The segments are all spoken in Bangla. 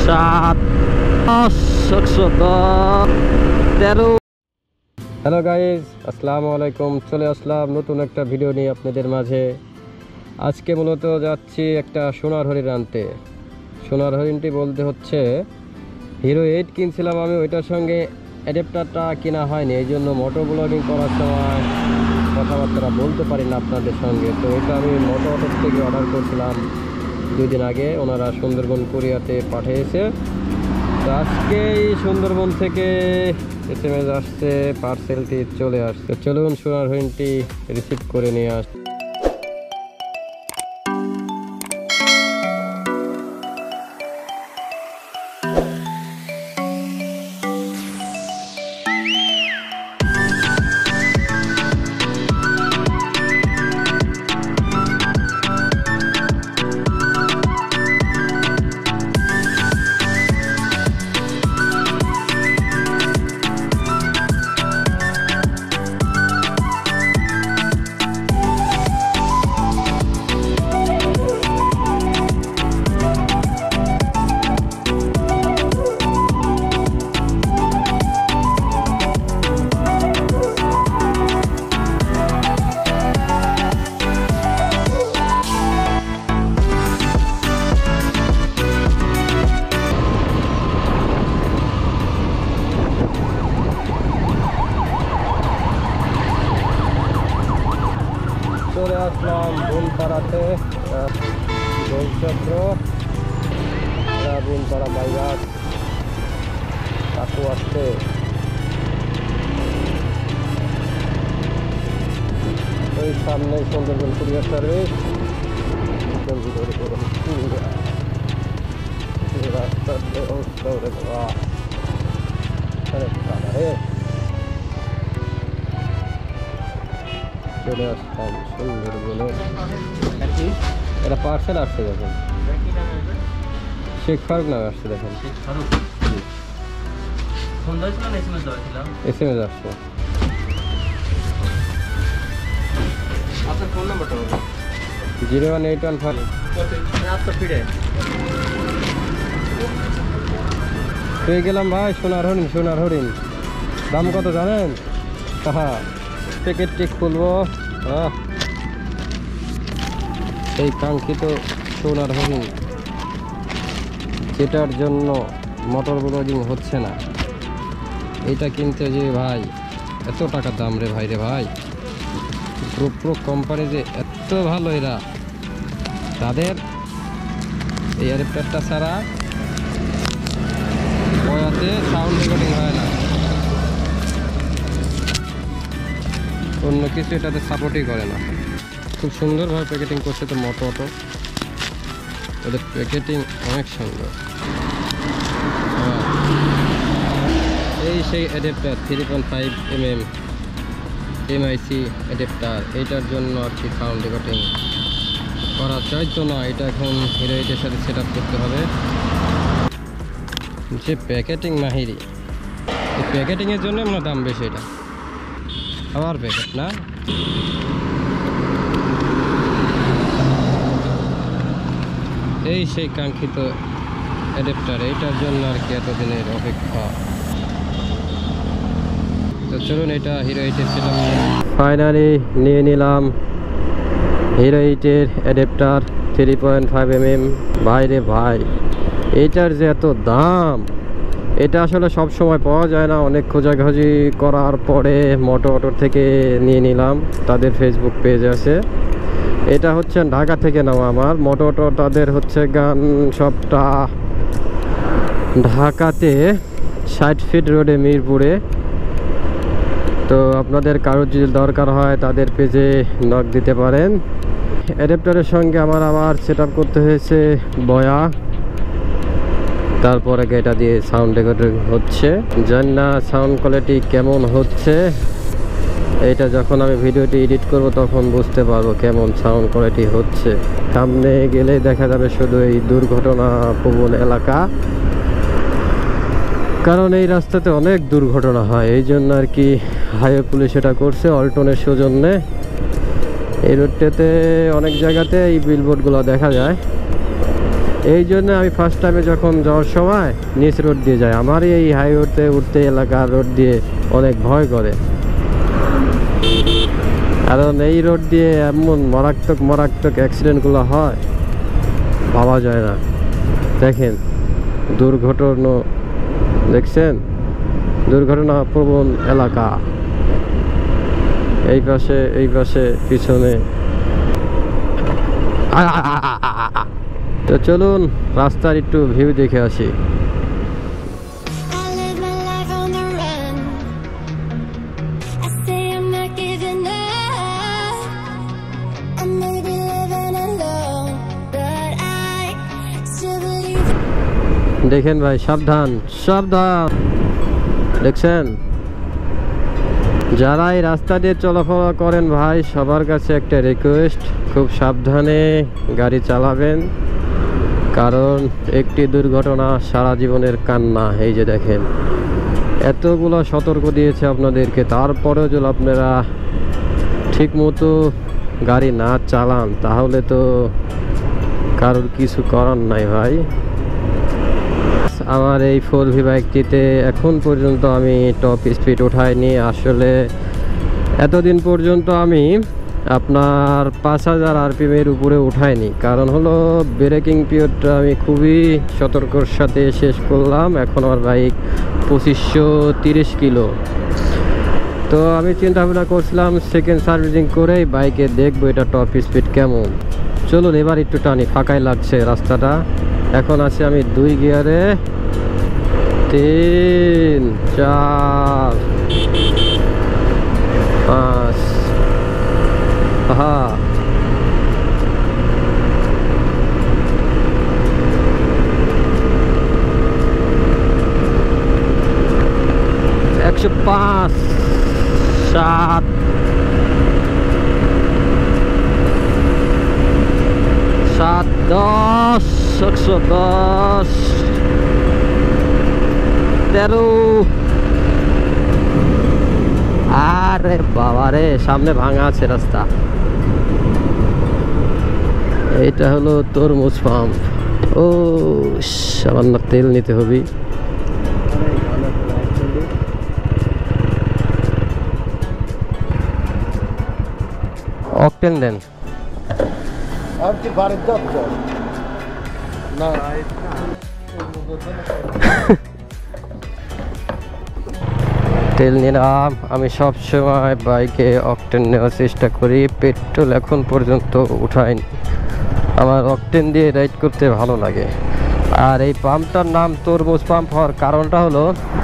7 13। হ্যালো গাইজ, আসসালামু আলাইকুম। চলে আসলাম নতুন একটা ভিডিও নিয়ে আপনাদের মাঝে। আজকে মূলত যাচ্ছি একটা সোনার হরিণ আনতে। সোনার হরিণটি বলতে হচ্ছে হিরো 8 কিনছিলাম আমি, ওইটার সঙ্গে অ্যাডাপ্টারটা কেনা হয়নি, এই জন্য মোটো ব্লগিং করার সময় কথাবার্তা বলতে পারি না আপনাদের সঙ্গে। তো এটা আমি মোটো অটোর থেকে অর্ডার করছিলাম 2 দিন আগে, ওনারা সুন্দরবন কোরিয়াতে পাঠিয়েছে। তো আজকে এই সুন্দরবন থেকে SMS আসছে, পার্সেলটি চলে আসছে। চলুন সোনার হরিণটি রিসিভ করে নিয়ে আস। চলে আসলাম বুনপাড়াতে, দোলচক্র, বুনপাড়া বাইরাত কাকু আসছে। ওই সামনে সুন্দরবন কুরিয়ার সার্ভিস, রাস্তার ব্যবস্থা ওরে বাবা, চলে আসলাম সুন্দরবনে। এটা পার্সেল আসছে, দেখেন শেখ ফারুক নামে আসছে, দেখেন SMS আসছে। আপনার ফোন নাম্বারটা বলুন। 01815। পেয়ে গেলাম ভাই সোনার হরিণ। সোনার হরিণ দাম কত জানেন? হ্যাঁ, প্যাকেটটি খুলবো। এই কাঙ্ক্ষিত সোনার হরিণ, যেটার জন্য মোটর ব্লগিং হচ্ছে না, এইটা কিনতে যে ভাই এত টাকা দাম রে ভাই, রে ভাই প্রো কোম্পানি যে এত ভালো, এরা তাদের এই অ্যাডাপ্টারটা ছাড়া ওয়াতে সাউন্ড রেকর্ডিং হয় না, অন্য কিছু এটাতে সাপোর্টই করে না। খুব সুন্দরভাবে প্যাকেটিং করছে তো মোটো অটো, ওদের প্যাকেটিং অনেক সুন্দর। এই সেই অ্যাডাপ্টার 3.5mm MIC অ্যাডাপ্টার, এইটার জন্য আর কি সাউন্ড রেকর্ডিং করা চাইতো না, এটা এখন হিরো 8-এর সাথে সেট আপ করতে হবে। যে প্যাকেটিং মাহিরি, এই প্যাকেটিংয়ের জন্য মনে দাম বেশি। এটা আবার প্যাকেট না, এই সেই কাঙ্ক্ষিত অ্যাডাপ্টার, এইটার জন্য আর কি এতদিনের অপেক্ষা। তো চলুন এটা হিরো 8-এর ছিলাম, ফাইনালি নিয়ে নিলাম হিরো 8-এর অ্যাডাপ্টার 3.5mm। ভাই রে ভাই, এইটার যে এত দাম, এটা আসলে সব সময় পাওয়া যায় না। অনেক খোঁজাখুঁজি করার পরে মোটো অটোর থেকে নিয়ে নিলাম, তাদের ফেসবুক পেজ আছে। এটা হচ্ছে ঢাকা থেকে নেওয়া আমার মোটো অটো, তাদের হচ্ছে গান সবটা ঢাকাতে 60 ফিট রোডে মিরপুরে। তো আপনাদের কারোর যদি দরকার হয় তাদের পেজে নক দিতে পারেন। অ্যাডাপ্টারের সঙ্গে আমার আবার সেট আপ করতে হয়েছে বয়া, তারপরে এটা দিয়ে সাউন্ড রেকর্ডিং হচ্ছে। জানি না সাউন্ড কোয়ালিটি কেমন হচ্ছে, এইটা যখন আমি ভিডিওটি এডিট করব তখন বুঝতে পারবো কেমন সাউন্ড কোয়ালিটি হচ্ছে। সামনে গেলে দেখা যাবে শুধু এই দুর্ঘটনা প্রবণ এলাকা, কারণ এই রাস্তাতে অনেক দুর্ঘটনা হয়, এই জন্য আর কি হাইওয়ে পুলিশ এটা করছে অল্টনের সৌজন্যে। এই রোডটাতে অনেক জায়গাতে এই বিলবোর্ডগুলো দেখা যায়। এই জন্য আমি ফার্স্ট টাইমে যখন যাওয়ার সময় নিচ রোড দিয়ে যাই। আমার এই হাইওয়েতে উঠতে এলাকার রোড দিয়ে অনেক ভয় করে, কারণ এই রোড দিয়ে এমন মারাত্মক অ্যাক্সিডেন্টগুলো হয় ভাবা যায় না। দেখেন দুর্ঘটনা, দেখছেন দুর্ঘটনা প্রবণ এলাকা। এই পাশে পিছনে। তো চলুন রাস্তার একটু ভিউ দেখে আসি। দেখেন ভাই, সাবধান সাবধান। দেখছেন যারা এই রাস্তা দিয়ে চলাফেরা করেন ভাই, সবার কাছে একটা রিকোয়েস্ট, খুব সাবধানে গাড়ি চালাবেন, কারণ একটি দুর্ঘটনা সারা জীবনের কান্না। এই যে দেখেন এতগুলো সতর্ক দিয়েছে আপনাদেরকে, তারপরেও যদি আপনারা ঠিক মতো গাড়ি না চালান তাহলে তো কারোর কিছু করার নাই ভাই। আমার এই 4V বাইকটিতে এখন পর্যন্ত আমি টপ স্পিড উঠাইনি। আসলে এতদিন পর্যন্ত আমি আপনার 5000 RPM এর উপরে উঠাইনি, কারণ হলো ব্রেকিং পিরিয়ডটা আমি খুবই সতর্কর সাথে শেষ করলাম। এখন আমার বাইক 2530 কিলো। তো আমি চিন্তা ভাবনা করছিলাম সেকেন্ড সার্ভিসিং করেই বাইকে দেখবো এটা টপ স্পিড কেমন। চলুন এবার একটু টানি, ফাঁকাই লাগছে রাস্তাটা। এখন আছি আমি 2 গিয়ারে, 3 4 5। হ্যাঁ একশো 5 7 7 10 110 13। আরে বাবা রে, সামনে ভাঙা আছে রাস্তা। এটা হলো তরমুজ পাম্প। ও সামান্য তেল নিতে হবে। অকটেন দেন। তেল নিলাম। আমি সব সময় বাইকে অকটেন নেওয়ার চেষ্টা করি, পেট্রোল এখন পর্যন্ত উঠাইনি। আমার অকটেন দিয়ে রাইড করতে ভালো লাগে। আর এই পাম্পটার নাম তরমুজ পাম্প হওয়ার কারণটা হলো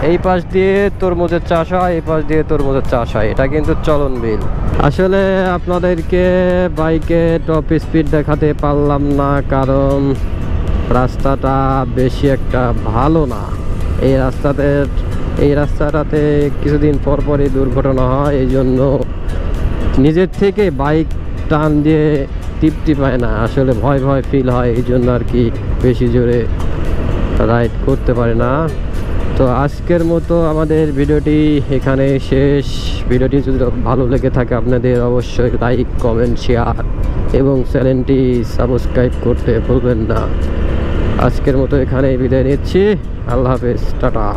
এই পাশ দিয়ে তরমুজের চাষ হয়, এই পাশ দিয়ে তরমুজের চাষ হয়। এটা কিন্তু চলন বিল। আসলে আপনাদেরকে বাইকে টপ স্পিড দেখাতে পারলাম না, কারণ রাস্তাটা বেশি একটা ভালো না। এই রাস্তাটাতে কিছুদিন পরপরই দুর্ঘটনা হয়, এই জন্য নিজের থেকে বাইক টান দিয়ে তৃপ্তি পায় না, আসলে ভয় ফিল হয়। এই জন্য আর কি বেশি জোরে রাইড করতে পারে না। তো আজকের মতো আমাদের ভিডিওটি এখানে শেষ। ভিডিওটি যদি ভালো লেগে থাকে আপনাদের অবশ্যই লাইক, কমেন্ট, শেয়ার এবং চ্যানেলটি সাবস্ক্রাইব করতে ভুলবেন না। আজকের মতো এখানে বিদায় নিচ্ছি। আল্লাহ হাফেজ, টাটা।